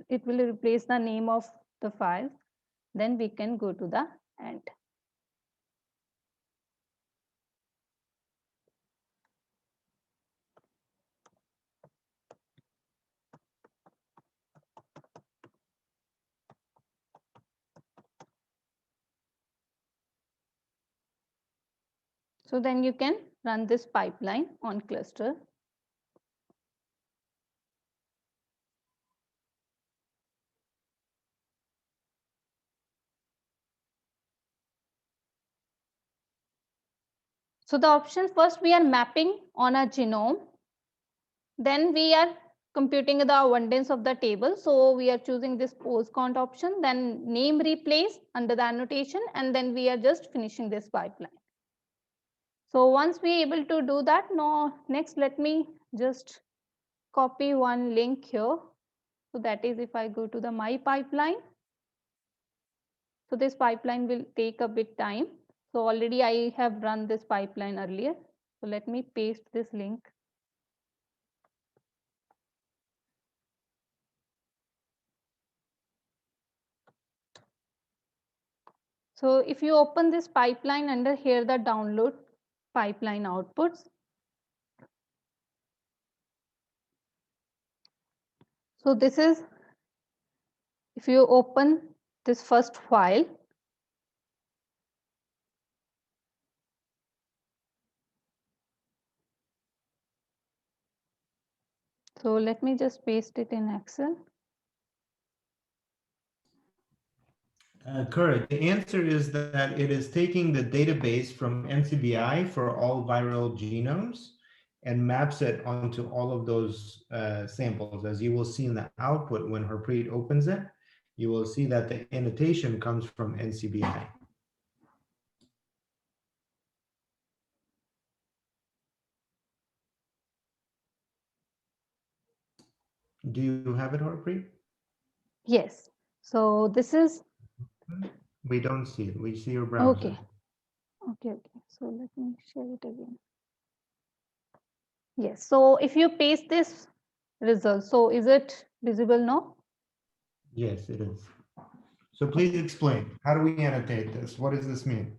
it will replace the name of the file. Then we can go to the end. So then you can run this pipeline on cluster. So the options, first we are mapping on a genome. Then we are computing the abundance of the table. So we are choosing this pose count option, then name replace under the annotation, and then we are just finishing this pipeline. So once we are able to do that, now next let me just copy one link here. So that is, if I go to the my pipeline, so this pipeline will take a bit time. So already I have run this pipeline earlier. So let me paste this link. So if you open this pipeline under here, the download pipeline outputs. So this is, if you open this first file, so let me just paste it in Excel. Correct. The answer is that it is taking the database from NCBI for all viral genomes and maps it onto all of those samples. As you will see in the output when Harpreet opens it, you will see that the annotation comes from NCBI. Do you have it, Harpreet? Yes. So this is. We don't see it. We see your browser. Okay. So let me share it again. Yes. So if you paste this result, so is it visible now? Yes, it is. So please explain. How do we annotate this? What does this mean?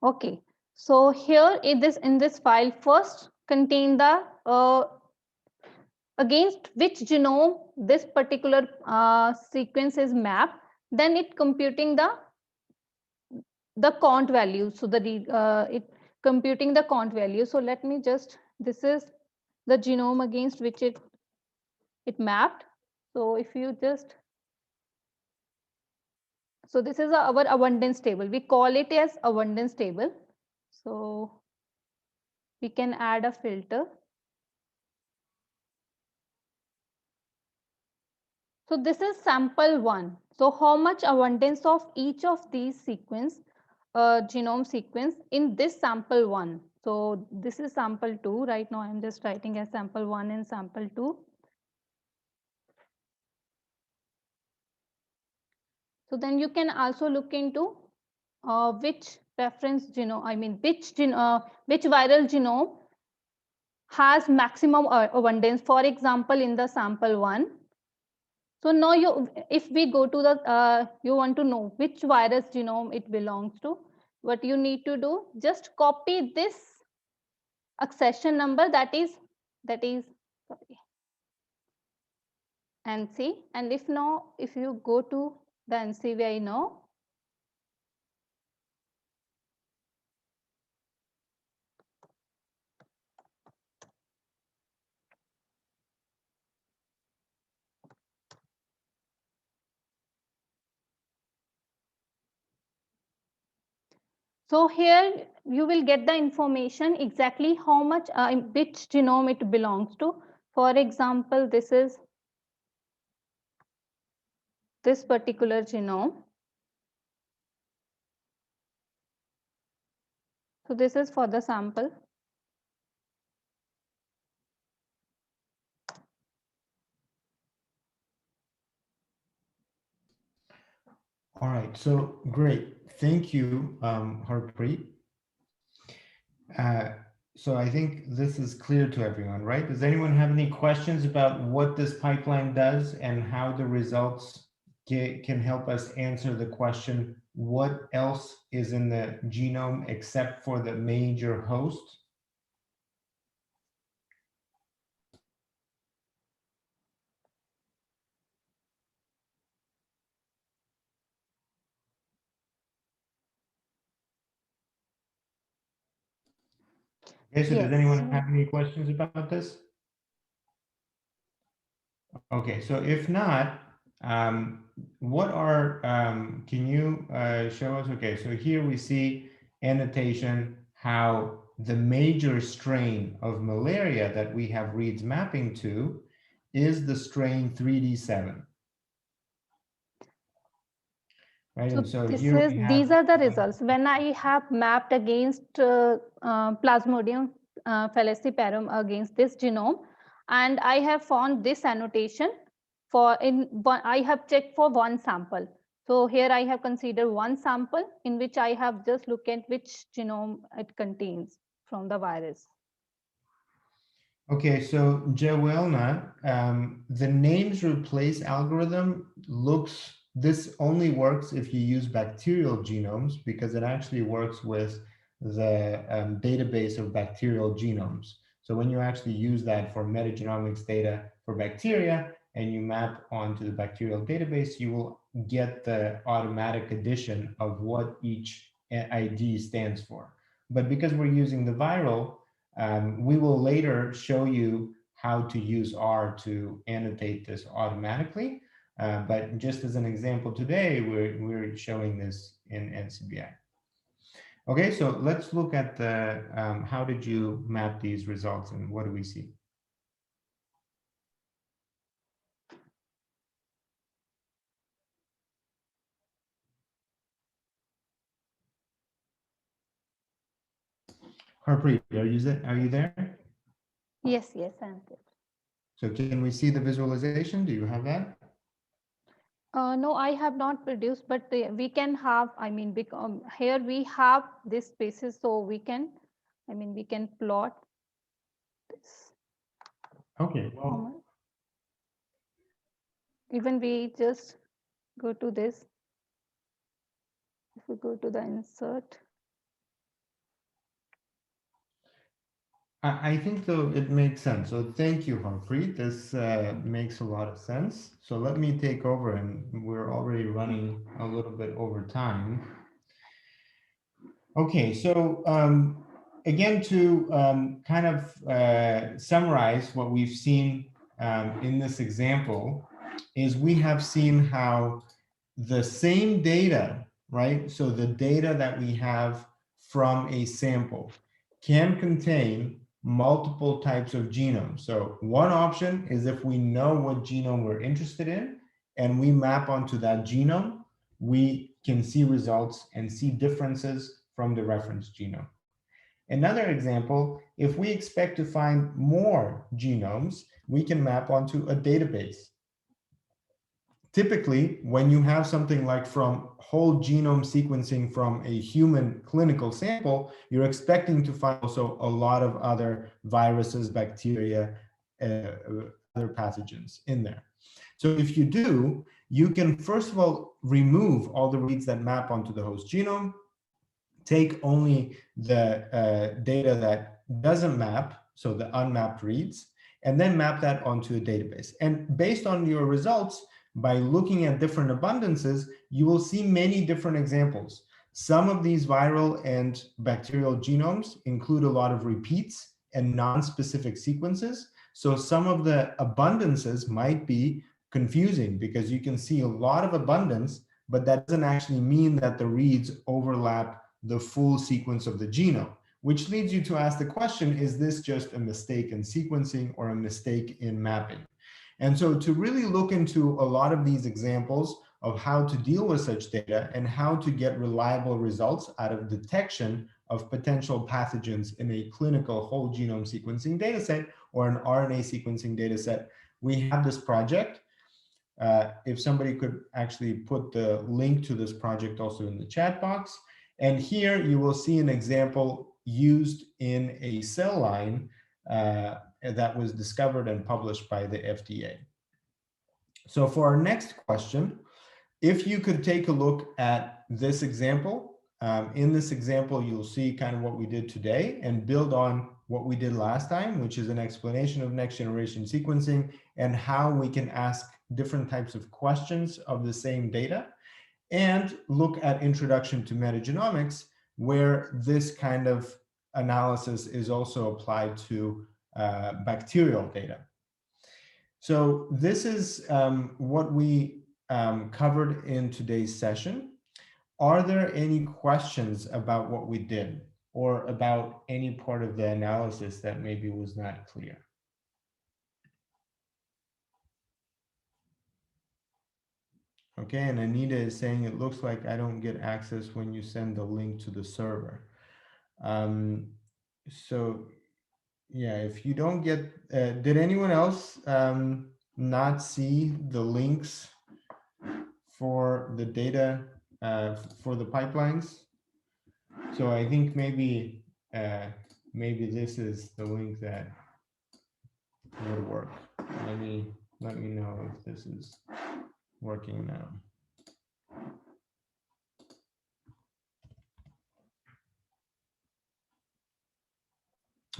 Okay. So here in this file, first contain the against which genome this particular sequence is mapped. Then it computing the the count value. So it computing the count value. So let me just, this is the genome against which it mapped. So if you just, so this is our abundance table. We call it as abundance table. So we can add a filter. So this is sample one. So how much abundance of each of these sequence, genome sequence in this sample one. So this is sample two. Right now I'm just writing as sample one and sample two. So then you can also look into which reference genome, I mean which viral genome has maximum abundance. For example, in the sample one. So now if we go to the, you want to know which virus genome it belongs to, what you need to do, just copy this accession number, that is sorry, NC. And if now, if you go to the NCVI now, so here you will get the information exactly how much, which genome it belongs to. For example, this is this particular genome. So this is for the sample. All right, so great. Thank you, Harpreet. So I think this is clear to everyone, right? Does anyone have any questions about what this pipeline does and how the results can help us answer the question, what else is in the genome except for the major host? Okay, so does Yes. anyone have any questions about this? Okay, so if not, what are, can you show us? Okay, so here we see annotation how the major strain of malaria that we have reads mapping to is the strain 3D7. Right, and so this here is, we have, these are the results when I have mapped against Plasmodium falciparum against this genome, and I have found this annotation for in one, I have checked for one sample. So here I have considered one sample in which I have just looked at which genome it contains from the virus. okay, so Joelna, the names replace algorithm looks, this only works if you use bacterial genomes because it actually works with the database of bacterial genomes. So when you actually use that for metagenomics data for bacteria and you map onto the bacterial database, you will get the automatic addition of what each ID stands for. But because we're using the viral, we will later show you how to use R to annotate this automatically. But just as an example today, we're showing this in NCBI. Okay, so let's look at the, how did you map these results and what do we see? Harpreet, are you there? Yes, yes, and So can we see the visualization? Do you have that? no, I have not produced, but we can have, I mean, here we have this spaces, so we can, I mean, we can plot this. Okay, well, Even we just go to this, if we go to the insert. I think though it makes sense. So thank you, Harpreet. This makes a lot of sense. So let me take over, and we're already running a little bit over time. Okay, so again, to kind of summarize what we've seen in this example, is we have seen how the same data, right? So the data that we have from a sample can contain multiple types of genomes. So one option is if we know what genome we're interested in and we map onto that genome, we can see results and see differences from the reference genome. Another example, if we expect to find more genomes, we can map onto a database. Typically, when you have something like from whole genome sequencing from a human clinical sample, you're expecting to find also a lot of other viruses, bacteria, other pathogens in there. So if you do, you can first of all remove all the reads that map onto the host genome, take only the data that doesn't map, so the unmapped reads, and then map that onto a database. And based on your results, by looking at different abundances, you will see many different examples. Some of these viral and bacterial genomes include a lot of repeats and non-specific sequences. So some of the abundances might be confusing because you can see a lot of abundance, but that doesn't actually mean that the reads overlap the full sequence of the genome, which leads you to ask the question, is this just a mistake in sequencing or a mistake in mapping? And so to really look into a lot of these examples of how to deal with such data and how to get reliable results out of detection of potential pathogens in a clinical whole genome sequencing dataset or an RNA sequencing dataset, we have this project. If somebody could actually put the link to this project also in the chat box. And here you will see an example used in a cell line that was discovered and published by the FDA. So for our next question, if you could take a look at this example, in this example, you'll see kind of what we did today and build on what we did last time, which is an explanation of next generation sequencing and how we can ask different types of questions of the same data, and look at introduction to metagenomics, where this kind of analysis is also applied to bacterial data. So this is what we covered in today's session. Are there any questions about what we did or about any part of the analysis that maybe was not clear? Okay, and Anita is saying it looks like I don't get access when you send the link to the server. So yeah, if you don't get, did anyone else not see the links for the data for the pipelines? So I think maybe this is the link that would work. Let me know if this is working now.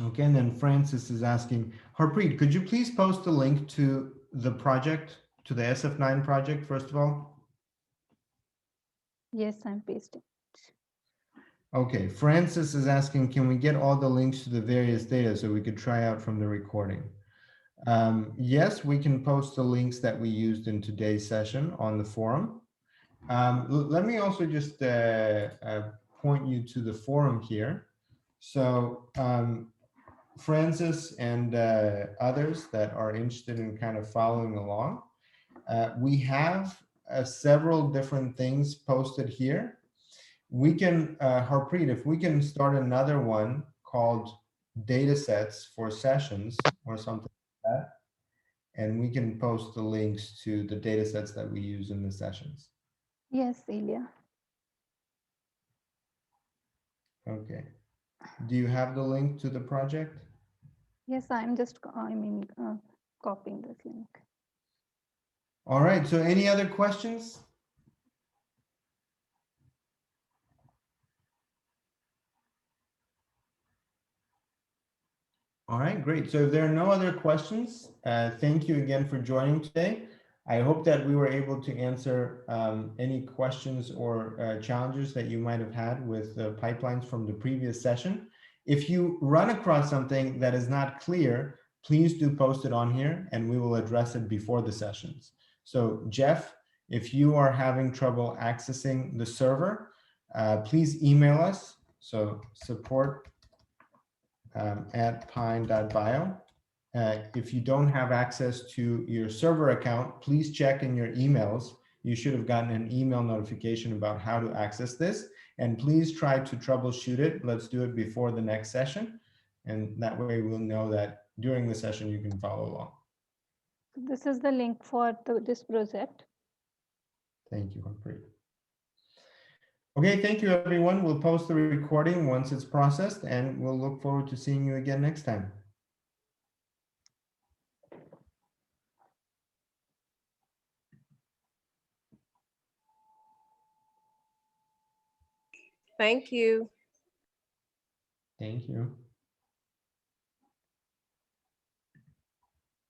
Okay, and then Francis is asking, Harpreet, could you please post a link to the project, to the SF9 project, first of all? Yes, I'm pasting. Okay, Francis is asking, can we get all the links to the various data so we could try out from the recording? Yes, we can post the links that we used in today's session on the forum. Let me also just point you to the forum here. So Francis and others that are interested in kind of following along, we have several different things posted here. We can, Harpreet, if we can start another one called data sets for sessions or something like that, and we can post the links to the data sets that we use in the sessions. Yes, Celia. Okay. Do you have the link to the project? Yes, I'm just, copying this link. All right, so any other questions? All right, great. So if there are no other questions, thank you again for joining today. I hope that we were able to answer any questions or challenges that you might have had with the pipelines from the previous session. If you run across something that is not clear, please do post it on here and we will address it before the sessions. So Jeff, if you are having trouble accessing the server, please email us. So support at pine.bio. If you don't have access to your server account, please check in your emails. You should have gotten an email notification about how to access this. And please try to troubleshoot it. Let's do it before the next session. And that way we'll know that during the session you can follow along. This is the link for this project. Thank you, Harpreet. Okay, thank you, everyone. We'll post the recording once it's processed, and we'll look forward to seeing you again next time. Thank you. Thank you.